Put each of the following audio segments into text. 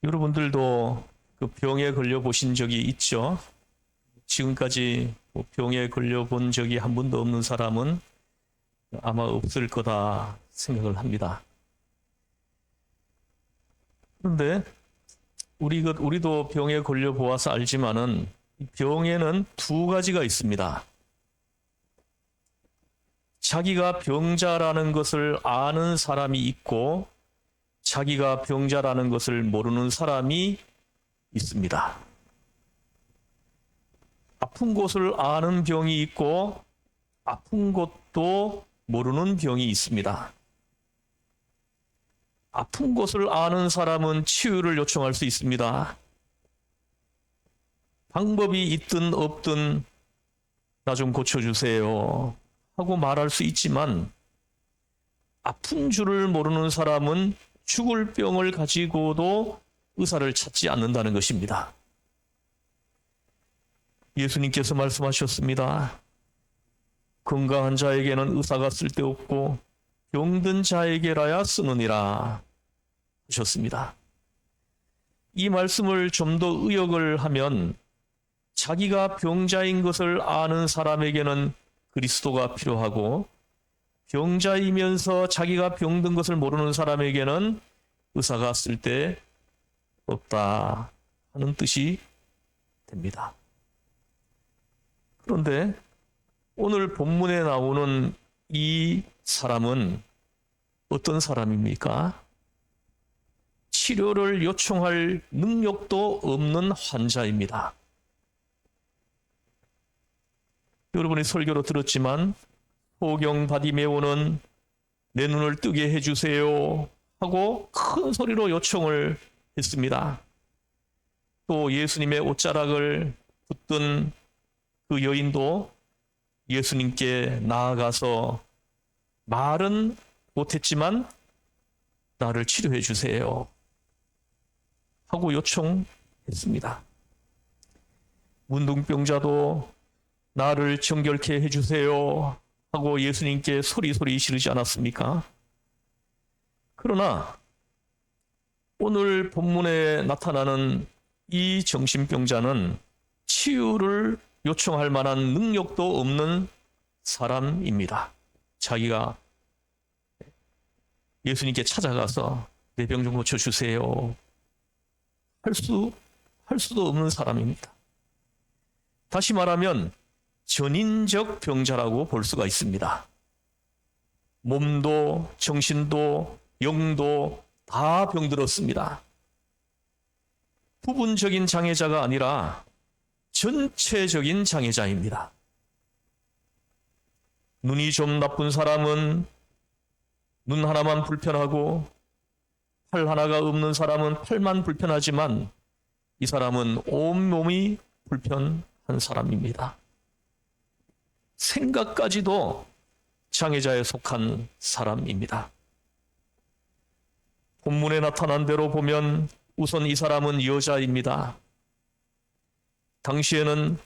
여러분들도 그 병에 걸려 보신 적이 있죠? 지금까지 뭐 병에 걸려 본 적이 한 번도 없는 사람은 아마 없을 거다 생각을 합니다. 그런데 우리도 병에 걸려 보아서 알지만은 병에는 두 가지가 있습니다. 자기가 병자라는 것을 아는 사람이 있고 자기가 병자라는 것을 모르는 사람이 있습니다. 아픈 곳을 아는 병이 있고 아픈 곳도 모르는 병이 있습니다. 아픈 곳을 아는 사람은 치유를 요청할 수 있습니다. 방법이 있든 없든 나 좀 고쳐주세요 하고 말할 수 있지만 아픈 줄을 모르는 사람은 죽을 병을 가지고도 의사를 찾지 않는다는 것입니다. 예수님께서 말씀하셨습니다. 건강한 자에게는 의사가 쓸데없고 병든 자에게라야 쓰느니라 하셨습니다. 이 말씀을 좀 더 의역을 하면 자기가 병자인 것을 아는 사람에게는 그리스도가 필요하고 병자이면서 자기가 병든 것을 모르는 사람에게는 의사가 쓸데없다 하는 뜻이 됩니다. 그런데 오늘 본문에 나오는 이 사람은 어떤 사람입니까? 치료를 요청할 능력도 없는 환자입니다. 여러분이 설교로 들었지만 소경 바디메오는 내 눈을 뜨게 해주세요 하고 큰 소리로 요청을 했습니다. 또 예수님의 옷자락을 붙든 그 여인도 예수님께 나아가서 말은 못했지만 나를 치료해 주세요 하고 요청했습니다. 문둥병자도 나를 정결케 해주세요 하고 예수님께 소리소리 지르지 않았습니까? 그러나 오늘 본문에 나타나는 이 정신병자는 치유를 요청할 만한 능력도 없는 사람입니다. 자기가 예수님께 찾아가서 내 병 좀 고쳐주세요 할 수도 없는 사람입니다. 다시 말하면 전인적 병자라고 볼 수가 있습니다. 몸도 정신도 영도 다 병들었습니다. 부분적인 장애자가 아니라 전체적인 장애자입니다. 눈이 좀 나쁜 사람은 눈 하나만 불편하고 팔 하나가 없는 사람은 팔만 불편하지만 이 사람은 온몸이 불편한 사람입니다. 생각까지도 장애자에 속한 사람입니다. 본문에 나타난 대로 보면 우선 이 사람은 여자입니다. 당시에는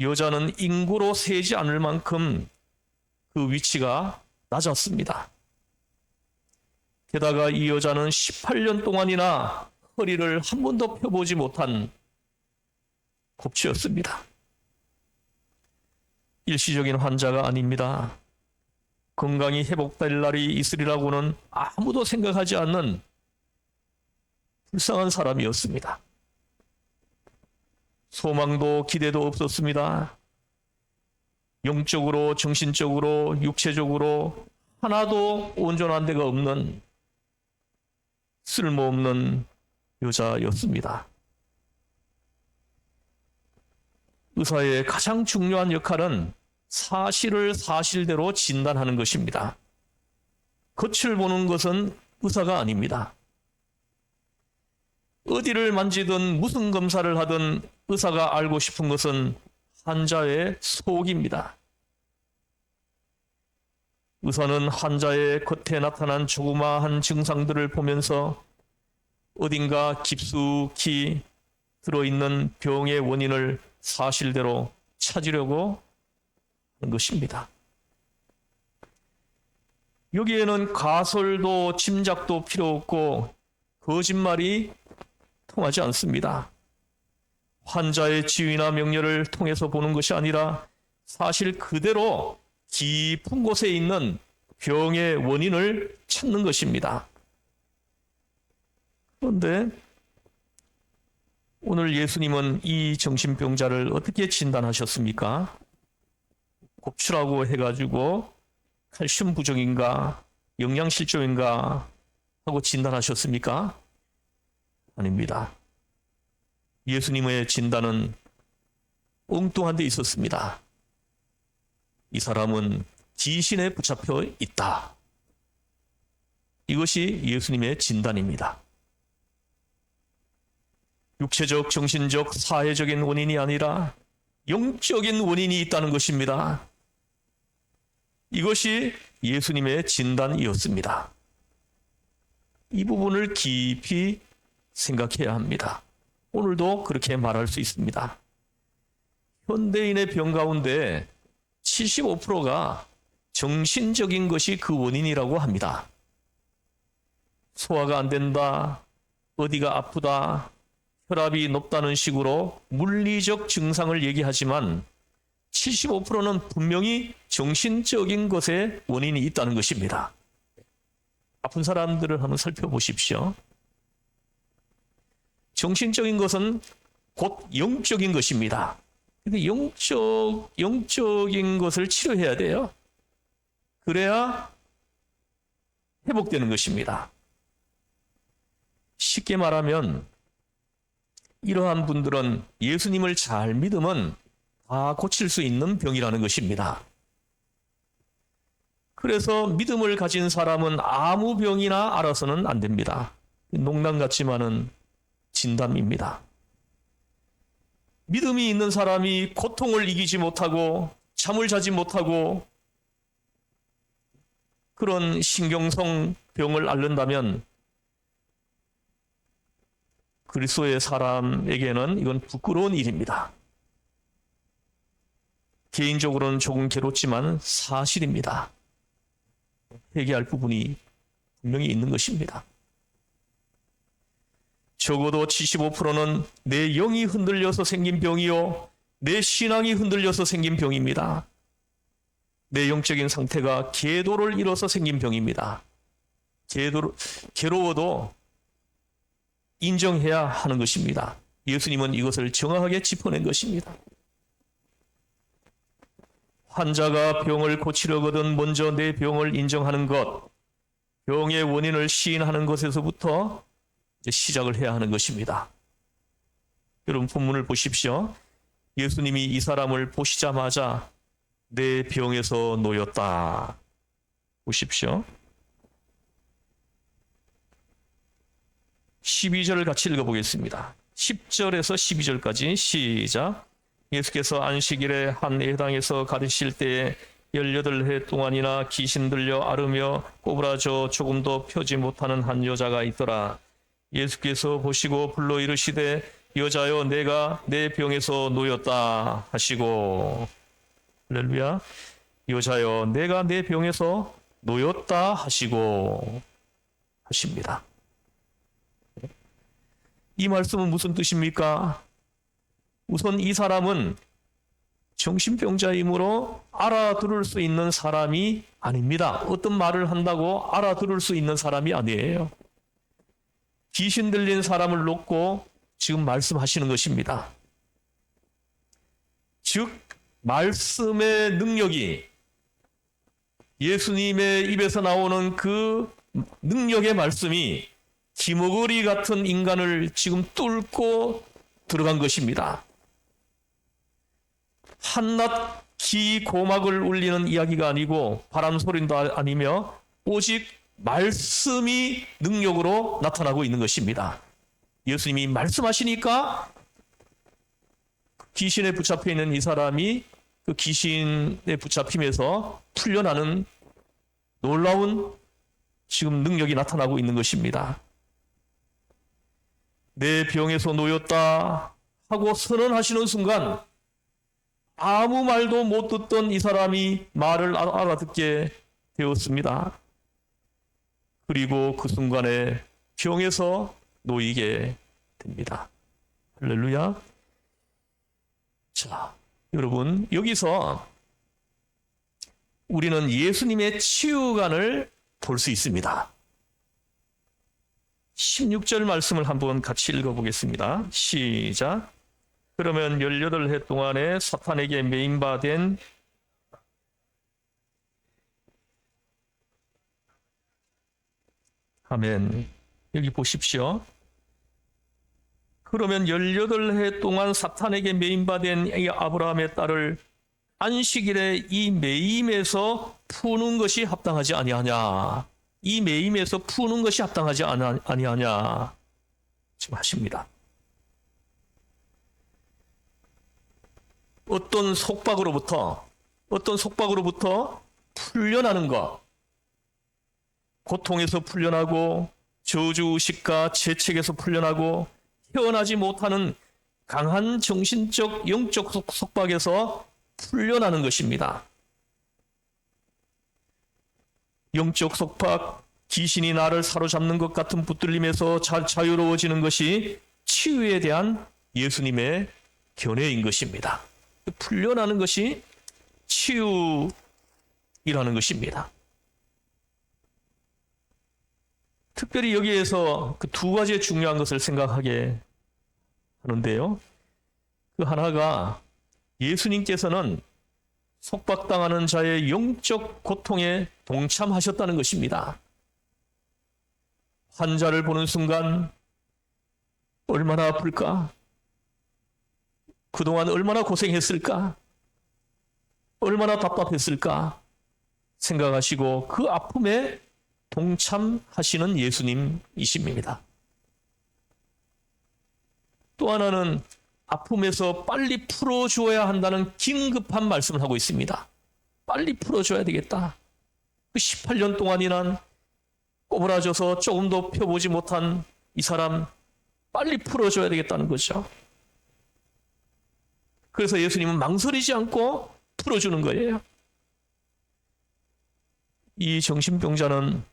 여자는 인구로 세지 않을 만큼 그 위치가 낮았습니다. 게다가 이 여자는 18년 동안이나 허리를 한 번도 펴보지 못한 곱치였습니다. 일시적인 환자가 아닙니다. 건강이 회복될 날이 있으리라고는 아무도 생각하지 않는 불쌍한 사람이었습니다. 소망도 기대도 없었습니다. 영적으로, 정신적으로, 육체적으로 하나도 온전한 데가 없는 쓸모없는 여자였습니다. 의사의 가장 중요한 역할은 사실을 사실대로 진단하는 것입니다. 겉을 보는 것은 의사가 아닙니다. 어디를 만지든 무슨 검사를 하든 의사가 알고 싶은 것은 환자의 속입니다. 의사는 환자의 겉에 나타난 조그마한 증상들을 보면서 어딘가 깊숙이 들어있는 병의 원인을 사실대로 찾으려고 하는 것입니다. 여기에는 가설도 짐작도 필요 없고 거짓말이 통하지 않습니다. 환자의 지위나 명령을 통해서 보는 것이 아니라 사실 그대로 깊은 곳에 있는 병의 원인을 찾는 것입니다. 그런데 오늘 예수님은 이 정신병자를 어떻게 진단하셨습니까? 곱추라고 해가지고 칼슘 부족인가, 영양실조인가 하고 진단하셨습니까? 아닙니다. 예수님의 진단은 엉뚱한 데 있었습니다. 이 사람은 귀신에 붙잡혀 있다. 이것이 예수님의 진단입니다. 육체적, 정신적, 사회적인 원인이 아니라 영적인 원인이 있다는 것입니다. 이것이 예수님의 진단이었습니다. 이 부분을 깊이 생각해야 합니다. 오늘도 그렇게 말할 수 있습니다. 현대인의 병 가운데 75%가 정신적인 것이 그 원인이라고 합니다. 소화가 안 된다, 어디가 아프다, 혈압이 높다는 식으로 물리적 증상을 얘기하지만 75%는 분명히 정신적인 것에 원인이 있다는 것입니다. 아픈 사람들을 한번 살펴보십시오. 정신적인 것은 곧 영적인 것입니다. 근데 영적인 것을 치료해야 돼요. 그래야 회복되는 것입니다. 쉽게 말하면 이러한 분들은 예수님을 잘 믿으면 다 고칠 수 있는 병이라는 것입니다. 그래서 믿음을 가진 사람은 아무 병이나 알아서는 안 됩니다. 농담 같지만은 진담입니다. 믿음이 있는 사람이 고통을 이기지 못하고 잠을 자지 못하고 그런 신경성 병을 앓는다면 그리스도의 사람에게는 이건 부끄러운 일입니다. 개인적으로는 조금 괴롭지만 사실입니다. 회개할 부분이 분명히 있는 것입니다. 적어도 75%는 내 영이 흔들려서 생긴 병이요, 내 신앙이 흔들려서 생긴 병입니다. 내 영적인 상태가 계도를 잃어서 생긴 병입니다. 괴로워도 인정해야 하는 것입니다. 예수님은 이것을 정확하게 짚어낸 것입니다. 환자가 병을 고치려거든 먼저 내 병을 인정하는 것, 병의 원인을 시인하는 것에서부터 시작을 해야 하는 것입니다. 여러분 본문을 보십시오. 예수님이 이 사람을 보시자마자 내 병에서 놓였다. 보십시오. 12절을 같이 읽어보겠습니다. 10절에서 12절까지 시작. 예수께서 안식일에 한 회당에서 가르칠 때에 18해 동안이나 귀신 들려 앓으며 꼬부라져 조금도 펴지 못하는 한 여자가 있더라. 예수께서 보시고 불러 이르시되 여자여 내가 내 병에서 놓였다 하시고, 할렐루야, 여자여 내가 내 병에서 놓였다 하시고 하십니다. 이 말씀은 무슨 뜻입니까? 우선 이 사람은 정신병자이므로 알아들을 수 있는 사람이 아닙니다. 어떤 말을 한다고 알아들을 수 있는 사람이 아니에요. 귀신 들린 사람을 놓고 지금 말씀하시는 것입니다. 즉 말씀의 능력이, 예수님의 입에서 나오는 그 능력의 말씀이 기머거리 같은 인간을 지금 뚫고 들어간 것입니다. 한낱 기 고막을 울리는 이야기가 아니고 바람 소리도 아니며 오직 말씀이 능력으로 나타나고 있는 것입니다. 예수님이 말씀하시니까 귀신에 붙잡혀 있는 이 사람이 그 귀신에 붙잡힘에서 풀려나는 놀라운 지금 능력이 나타나고 있는 것입니다. 내 병에서 놓였다 하고 선언하시는 순간 아무 말도 못 듣던 이 사람이 말을 알아듣게 되었습니다. 그리고 그 순간에 병에서 놓이게 됩니다. 할렐루야. 자, 여러분, 여기서 우리는 예수님의 치유관을 볼 수 있습니다. 16절 말씀을 한번 같이 읽어보겠습니다. 시작. 그러면 18해 동안에 사탄에게 매인바된 아멘. 여기 보십시오. 그러면 18해 동안 사탄에게 매인바된 이 아브라함의 딸을 안식일에 이 매임에서 푸는 것이 합당하지 아니하냐. 이 매임에서 푸는 것이 합당하지 아니하냐. 지금 하십니다. 어떤 속박으로부터 풀려나는 것, 고통에서 풀려나고 저주의식과 죄책에서 풀려나고 헤어나지 못하는 강한 정신적 영적 속박에서 풀려나는 것입니다. 영적 속박, 귀신이 나를 사로잡는 것 같은 붙들림에서 자유로워지는 것이 치유에 대한 예수님의 견해인 것입니다. 풀려나는 것이 치유이라는 것입니다. 특별히 여기에서 그 두 가지의 중요한 것을 생각하게 하는데요. 그 하나가 예수님께서는 속박당하는 자의 영적 고통에 동참하셨다는 것입니다. 환자를 보는 순간 얼마나 아플까? 그동안 얼마나 고생했을까? 얼마나 답답했을까? 생각하시고 그 아픔에 동참하시는 예수님이십니다. 또 하나는 아픔에서 빨리 풀어줘야 한다는 긴급한 말씀을 하고 있습니다. 빨리 풀어줘야 되겠다. 그 18년 동안이나 꼬부라져서 조금도 펴보지 못한 이 사람 빨리 풀어줘야 되겠다는 거죠. 그래서 예수님은 망설이지 않고 풀어주는 거예요. 이 정신병자는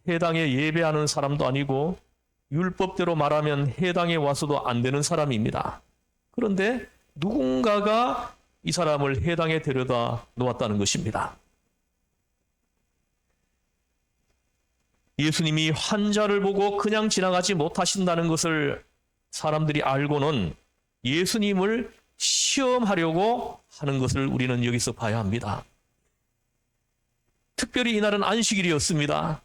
해당에 예배하는 사람도 아니고 율법대로 말하면 해당에 와서도 안 되는 사람입니다. 그런데 누군가가 이 사람을 해당에 데려다 놓았다는 것입니다. 예수님이 환자를 보고 그냥 지나가지 못하신다는 것을 사람들이 알고는 예수님을 시험하려고 하는 것을 우리는 여기서 봐야 합니다. 특별히 이날은 안식일이었습니다.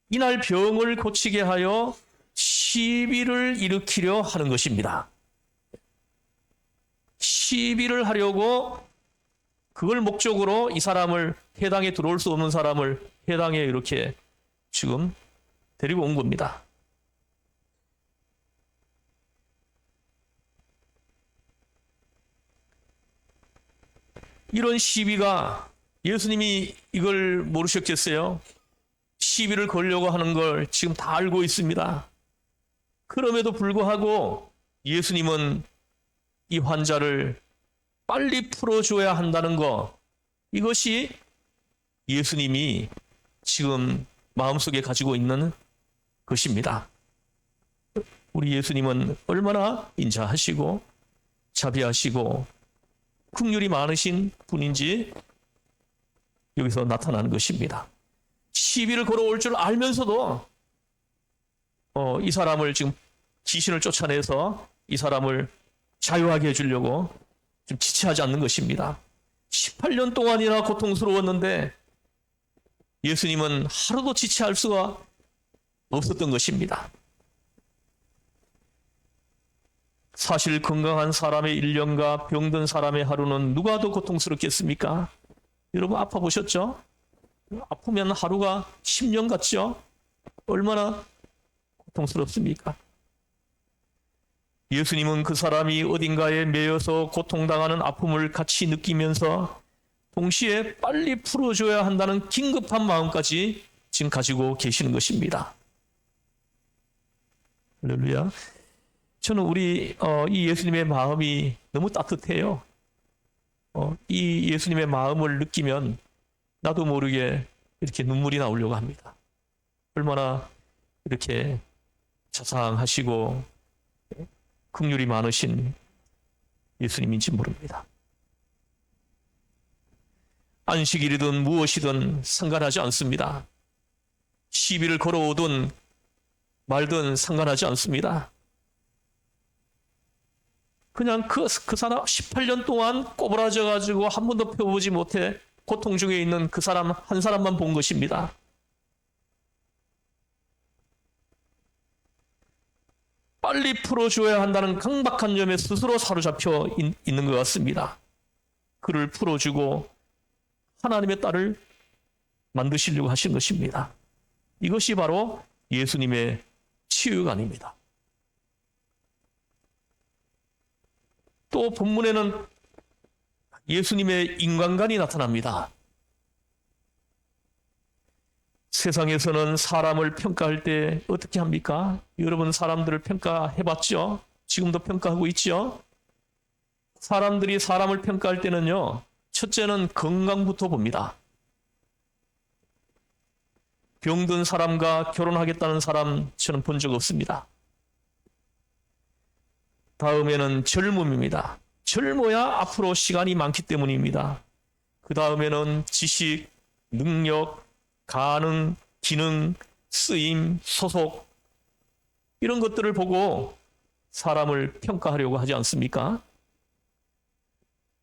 이날 병을 고치게 하여 시비를 일으키려 하는 것입니다. 시비를 하려고 그걸 목적으로 이 사람을 해당에 들어올 수 없는 사람을 해당에 이렇게 지금 데리고 온 겁니다. 이런 시비가 예수님이 이걸 모르셨겠어요? 시비를 걸려고 하는 걸 지금 다 알고 있습니다. 그럼에도 불구하고 예수님은 이 환자를 빨리 풀어줘야 한다는 것, 이것이 예수님이 지금 마음속에 가지고 있는 것입니다. 우리 예수님은 얼마나 인자하시고 자비하시고 긍휼이 많으신 분인지 여기서 나타나는 것입니다. 시비를 걸어올 줄 알면서도 이 사람을 지금 귀신을 쫓아내서 이 사람을 자유하게 해주려고 좀 지체하지 않는 것입니다. 18년 동안이나 고통스러웠는데 예수님은 하루도 지체할 수가 없었던 것입니다. 사실 건강한 사람의 1년과 병든 사람의 하루는 누가 더 고통스럽겠습니까? 여러분 아파 보셨죠? 아프면 하루가 10년 같죠? 얼마나 고통스럽습니까? 예수님은 그 사람이 어딘가에 매여서 고통당하는 아픔을 같이 느끼면서 동시에 빨리 풀어줘야 한다는 긴급한 마음까지 지금 가지고 계시는 것입니다. 할렐루야. 저는 이 예수님의 마음이 너무 따뜻해요. 이 예수님의 마음을 느끼면 나도 모르게 이렇게 눈물이 나오려고 합니다. 얼마나 이렇게 자상하시고 긍휼이 많으신 예수님인지 모릅니다. 안식일이든 무엇이든 상관하지 않습니다. 시비를 걸어오든 말든 상관하지 않습니다. 그냥 그 사람 18년 동안 꼬부라져 가지고 한 번도 펴보지 못해 고통 중에 있는 그 사람 한 사람만 본 것입니다. 빨리 풀어줘야 한다는 강박한 점에 스스로 사로잡혀 있는 것 같습니다. 그를 풀어주고 하나님의 딸을 만드시려고 하신 것입니다. 이것이 바로 예수님의 치유관입니다. 또 본문에는 예수님의 인간관이 나타납니다. 세상에서는 사람을 평가할 때 어떻게 합니까? 여러분 사람들을 평가해봤죠? 지금도 평가하고 있죠? 사람들이 사람을 평가할 때는요, 첫째는 건강부터 봅니다. 병든 사람과 결혼하겠다는 사람 저는 본 적 없습니다. 다음에는 젊음입니다. 젊어야 앞으로 시간이 많기 때문입니다. 그 다음에는 지식, 능력, 가능, 기능, 쓰임, 소속 이런 것들을 보고 사람을 평가하려고 하지 않습니까?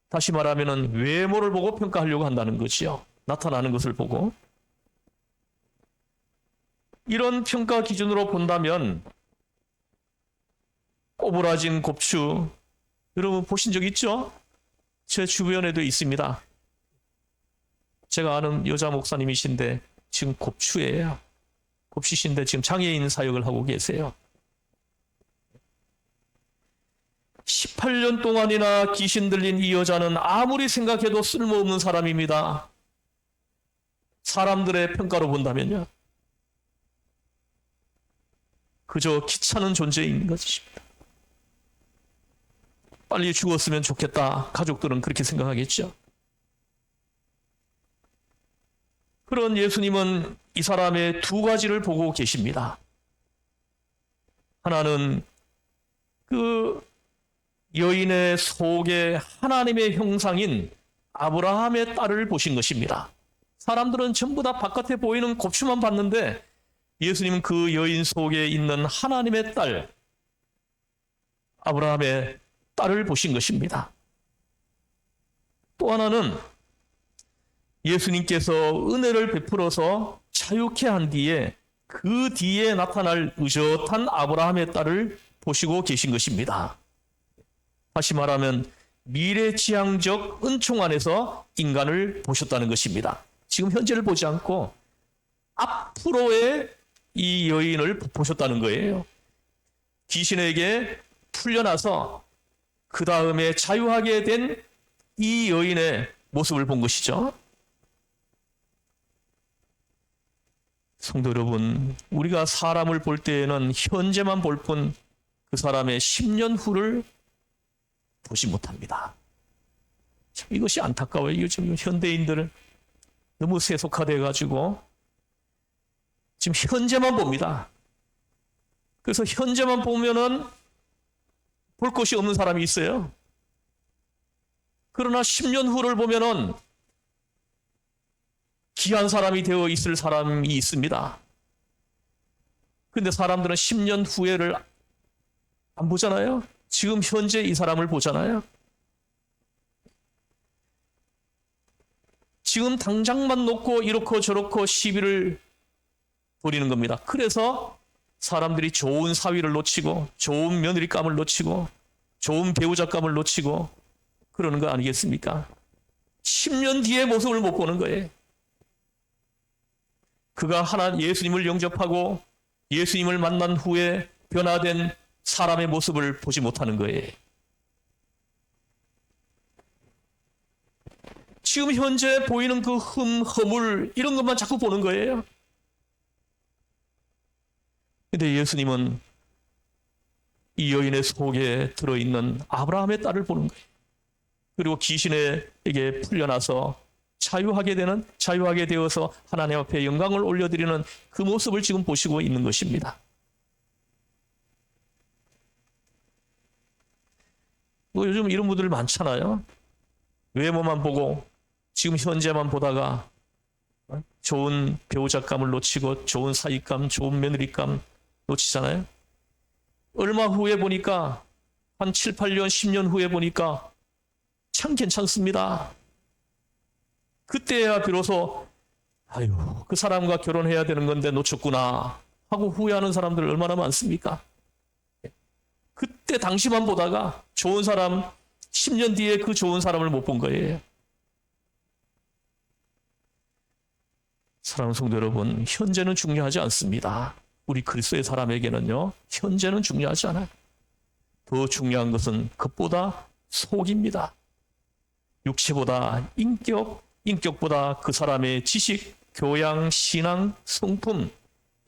다시 말하면 외모를 보고 평가하려고 한다는 것이요. 나타나는 것을 보고. 이런 평가 기준으로 본다면 꼬부라진 곱추 여러분 보신 적 있죠? 제 주변에도 있습니다. 제가 아는 여자 목사님이신데 지금 곱추예요. 곱시신데 지금 장애인 사역을 하고 계세요. 18년 동안이나 귀신 들린 이 여자는 아무리 생각해도 쓸모없는 사람입니다. 사람들의 평가로 본다면요. 그저 귀찮은 존재인 것입니다. 빨리 죽었으면 좋겠다. 가족들은 그렇게 생각하겠죠. 그런 예수님은 이 사람의 두 가지를 보고 계십니다. 하나는 그 여인의 속에 하나님의 형상인 아브라함의 딸을 보신 것입니다. 사람들은 전부 다 바깥에 보이는 곱추만 봤는데 예수님은 그 여인 속에 있는 하나님의 딸, 아브라함의 딸을 보신 것입니다. 또 하나는 예수님께서 은혜를 베풀어서 자유케 한 뒤에 그 뒤에 나타날 의젓한 아브라함의 딸을 보시고 계신 것입니다. 다시 말하면 미래지향적 은총 안에서 인간을 보셨다는 것입니다. 지금 현재를 보지 않고 앞으로의 이 여인을 보셨다는 거예요. 귀신에게 풀려나서 그 다음에 자유하게 된 이 여인의 모습을 본 것이죠. 성도 여러분, 우리가 사람을 볼 때에는 현재만 볼 뿐 그 사람의 10년 후를 보지 못합니다. 참 이것이 안타까워요. 요즘 현대인들은 너무 세속화되어 가지고 지금 현재만 봅니다. 그래서 현재만 보면은 볼 것이 없는 사람이 있어요. 그러나 10년 후를 보면은 귀한 사람이 되어 있을 사람이 있습니다. 그런데 사람들은 10년 후에를 안 보잖아요. 지금 현재 이 사람을 보잖아요. 지금 당장만 놓고 이렇고 저렇고 시비를 부리는 겁니다. 그래서 사람들이 좋은 사위를 놓치고 좋은 며느리감을 놓치고 좋은 배우자감을 놓치고 그러는 거 아니겠습니까? 10년 뒤의 모습을 못 보는 거예요. 그가 예수님을 영접하고 예수님을 만난 후에 변화된 사람의 모습을 보지 못하는 거예요. 지금 현재 보이는 그 허물 이런 것만 자꾸 보는 거예요. 근데 예수님은 이 여인의 속에 들어있는 아브라함의 딸을 보는 거예요. 그리고 귀신에게 풀려나서 자유하게 되어서 하나님 앞에 영광을 올려드리는 그 모습을 지금 보시고 있는 것입니다. 뭐 요즘 이런 분들 많잖아요. 외모만 보고 지금 현재만 보다가 좋은 배우자감을 놓치고 좋은 사위감, 좋은 며느리감 놓치잖아요. 얼마 후에 보니까 한 7, 8년, 10년 후에 보니까 참 괜찮습니다. 그때야 비로소 아유, 그 사람과 결혼해야 되는 건데 놓쳤구나 하고 후회하는 사람들 얼마나 많습니까? 그때 당시만 보다가 좋은 사람 10년 뒤에 그 좋은 사람을 못 본 거예요. 사랑하는 성도 여러분, 현재는 중요하지 않습니다. 우리 그리스도의 사람에게는요, 현재는 중요하지 않아요. 더 중요한 것은 그것보다 속입니다. 육체보다 인격, 인격보다 그 사람의 지식, 교양, 신앙, 성품,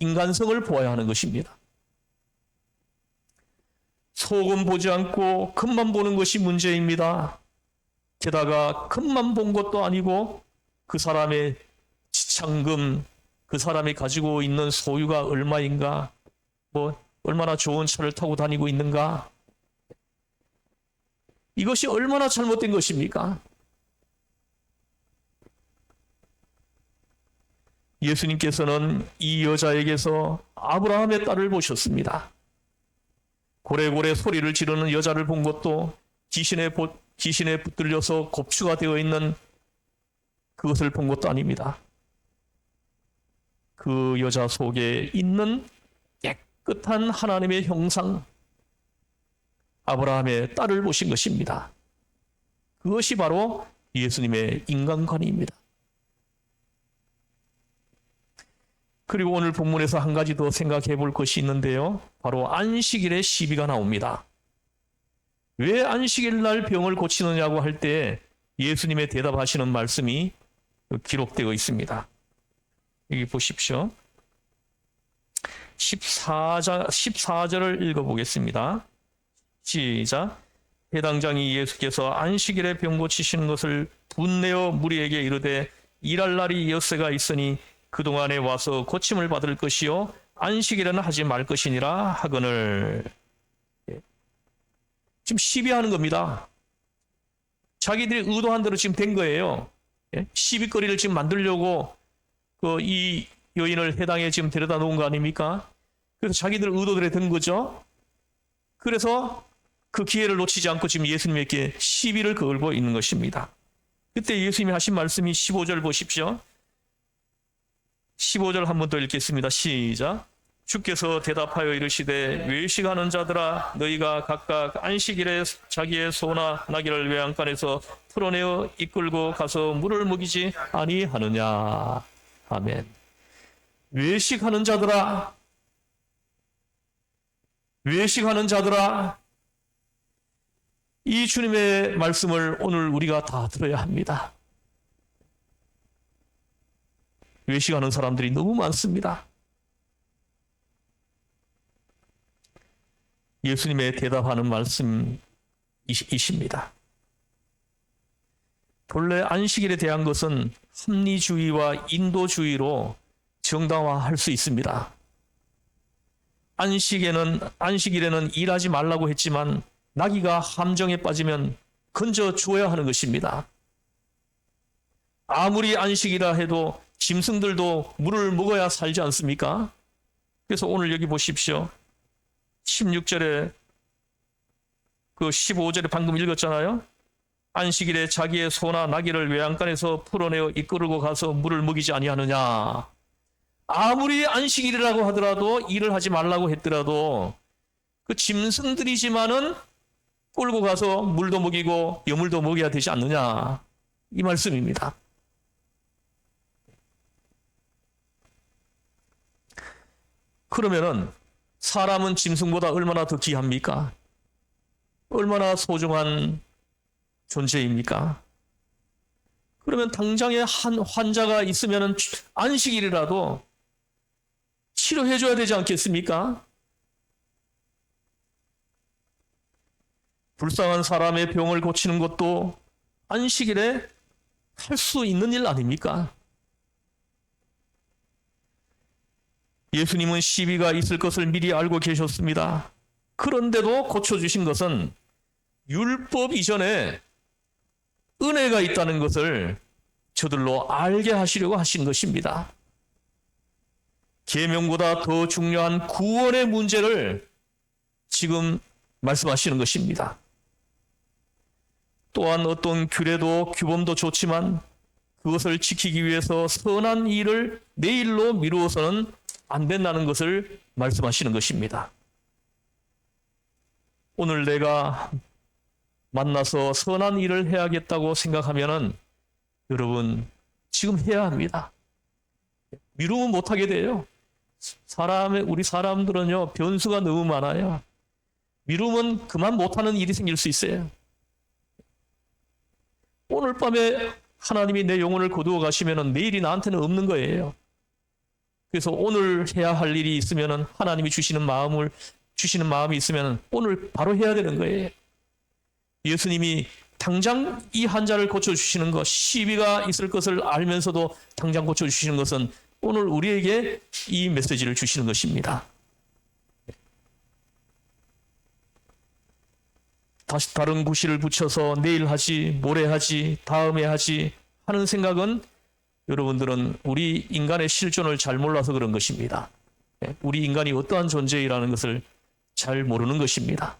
인간성을 보아야 하는 것입니다. 속은 보지 않고 겉만 보는 것이 문제입니다. 게다가 겉만 본 것도 아니고 그 사람의 지참금, 그 사람이 가지고 있는 소유가 얼마인가, 뭐 얼마나 좋은 차를 타고 다니고 있는가, 이것이 얼마나 잘못된 것입니까? 예수님께서는 이 여자에게서 아브라함의 딸을 보셨습니다. 고래고래 소리를 지르는 여자를 본 것도 귀신에 붙들려서 곱추가 되어 있는 그것을 본 것도 아닙니다. 그 여자 속에 있는 깨끗한 하나님의 형상, 아브라함의 딸을 보신 것입니다. 그것이 바로 예수님의 인간관입니다. 그리고 오늘 본문에서 한 가지 더 생각해 볼 것이 있는데요. 바로 안식일에 시비가 나옵니다. 왜 안식일 날 병을 고치느냐고 할 때 예수님의 대답하시는 말씀이 기록되어 있습니다. 여기 보십시오. 14절을 읽어보겠습니다. 시작. 해당장이 예수께서 안식일에 병 고치시는 것을 분내어 무리에게 이르되 일할 날이 엿새가 있으니 그동안에 와서 고침을 받을 것이요 안식일에는 하지 말 것이니라 하거늘. 지금 시비하는 겁니다. 자기들이 의도한 대로 지금 된 거예요. 시비거리를 지금 만들려고 이 여인을 해당에 지금 데려다 놓은 거 아닙니까? 그래서 자기들 의도대로 된 거죠. 그래서 그 기회를 놓치지 않고 지금 예수님에게 시비를 걸고 있는 것입니다. 그때 예수님이 하신 말씀이 15절 보십시오. 15절 한 번 더 읽겠습니다. 시작. 주께서 대답하여 이르시되 외식하는 자들아 너희가 각각 안식일에 자기의 소나 나귀를 외양간에서 풀어내어 이끌고 가서 물을 먹이지 아니하느냐. 아멘. 외식하는 자들아, 외식하는 자들아, 이 주님의 말씀을 오늘 우리가 다 들어야 합니다. 외식하는 사람들이 너무 많습니다. 예수님의 대답하는 말씀이십니다. 본래 안식일에 대한 것은 합리주의와 인도주의로 정당화할 수 있습니다. 안식일에는 일하지 말라고 했지만 나귀가 함정에 빠지면 건져 주어야 하는 것입니다. 아무리 안식이라 해도 짐승들도 물을 먹어야 살지 않습니까? 그래서 오늘 여기 보십시오. 16절에 15절에 방금 읽었잖아요. 안식일에 자기의 소나 나귀를 외양간에서 풀어내어 이끌고 가서 물을 먹이지 아니하느냐. 아무리 안식일이라고 하더라도 일을 하지 말라고 했더라도 그 짐승들이지만은 끌고 가서 물도 먹이고 여물도 먹여야 되지 않느냐. 이 말씀입니다. 그러면은 사람은 짐승보다 얼마나 더 귀합니까? 얼마나 소중한 존재입니까? 그러면 당장에 한 환자가 있으면 안식일이라도 치료해 줘야 되지 않겠습니까? 불쌍한 사람의 병을 고치는 것도 안식일에 할 수 있는 일 아닙니까? 예수님은 시비가 있을 것을 미리 알고 계셨습니다. 그런데도 고쳐주신 것은 율법 이전에 은혜가 있다는 것을 저들로 알게 하시려고 하신 것입니다. 계명보다 더 중요한 구원의 문제를 지금 말씀하시는 것입니다. 또한 어떤 규례도 규범도 좋지만 그것을 지키기 위해서 선한 일을 내일로 미루어서는 안 된다는 것을 말씀하시는 것입니다. 오늘 내가 만나서 선한 일을 해야겠다고 생각하면은 여러분 지금 해야 합니다. 미루면 못하게 돼요. 우리 사람들은요 변수가 너무 많아요. 미루면 그만 못하는 일이 생길 수 있어요. 오늘 밤에 하나님이 내 영혼을 거두어 가시면은 내일이 나한테는 없는 거예요. 그래서 오늘 해야 할 일이 있으면은 하나님이 주시는 마음이 있으면은 오늘 바로 해야 되는 거예요. 예수님이 당장 이 환자를 고쳐주시는 것, 시비가 있을 것을 알면서도 당장 고쳐주시는 것은 오늘 우리에게 이 메시지를 주시는 것입니다. 다시 다른 구실을 붙여서 내일 하지, 모레 하지, 다음에 하지 하는 생각은 여러분들은 우리 인간의 실존을 잘 몰라서 그런 것입니다. 우리 인간이 어떠한 존재이라는 것을 잘 모르는 것입니다.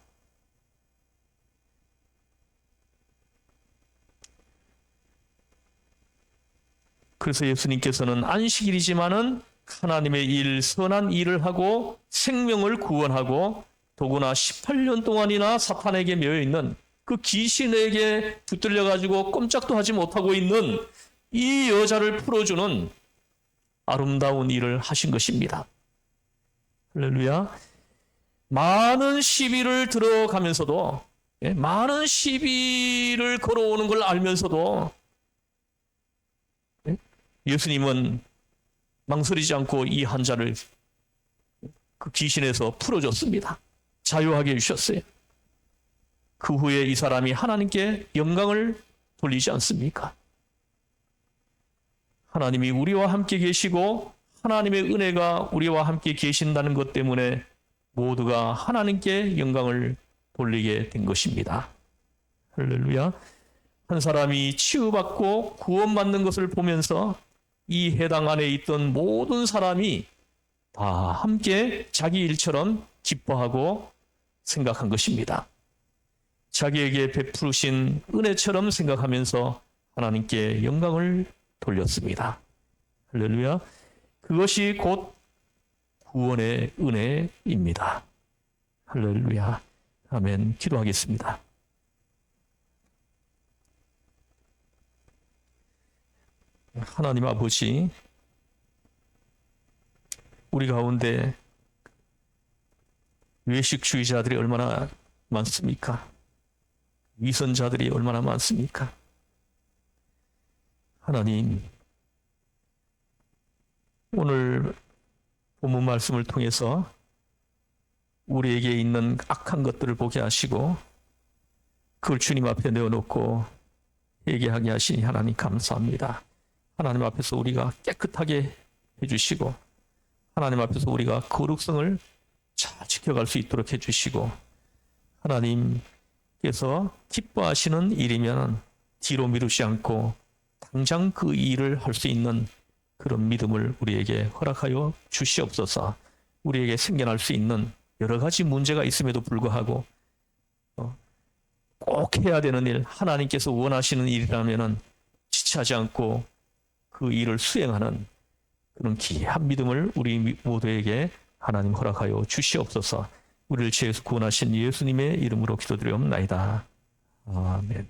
그래서 예수님께서는 안식일이지만은 하나님의 일, 선한 일을 하고 생명을 구원하고 더구나 18년 동안이나 사탄에게 매여 있는 그 귀신에게 붙들려 가지고 꼼짝도 하지 못하고 있는 이 여자를 풀어주는 아름다운 일을 하신 것입니다. 할렐루야. 많은 시비를 들어가면서도, 많은 시비를 걸어오는 걸 알면서도 예수님은 망설이지 않고 이 환자를 그 귀신에서 풀어줬습니다. 자유하게 해주셨어요. 그 후에 이 사람이 하나님께 영광을 돌리지 않습니까? 하나님이 우리와 함께 계시고 하나님의 은혜가 우리와 함께 계신다는 것 때문에 모두가 하나님께 영광을 돌리게 된 것입니다. 할렐루야. 한 사람이 치유받고 구원받는 것을 보면서 이 해당 안에 있던 모든 사람이 다 함께 자기 일처럼 기뻐하고 생각한 것입니다. 자기에게 베푸신 은혜처럼 생각하면서 하나님께 영광을 돌렸습니다. 할렐루야. 그것이 곧 구원의 은혜입니다. 할렐루야. 아멘. 기도하겠습니다. 하나님 아버지, 우리 가운데 외식주의자들이 얼마나 많습니까? 위선자들이 얼마나 많습니까? 하나님, 오늘 본문 말씀을 통해서 우리에게 있는 악한 것들을 보게 하시고 그걸 주님 앞에 내어놓고 얘기하게 하시니 하나님 감사합니다. 하나님 앞에서 우리가 깨끗하게 해주시고 하나님 앞에서 우리가 거룩성을 잘 지켜갈 수 있도록 해주시고 하나님께서 기뻐하시는 일이면 뒤로 미루지 않고 당장 그 일을 할 수 있는 그런 믿음을 우리에게 허락하여 주시옵소서. 우리에게 생겨날 수 있는 여러 가지 문제가 있음에도 불구하고 꼭 해야 되는 일, 하나님께서 원하시는 일이라면 지체하지 않고 그 일을 수행하는 그런 귀한 믿음을 우리 모두에게 하나님 허락하여 주시옵소서. 우리를 죄에서 구원하신 예수님의 이름으로 기도드리옵나이다. 아멘.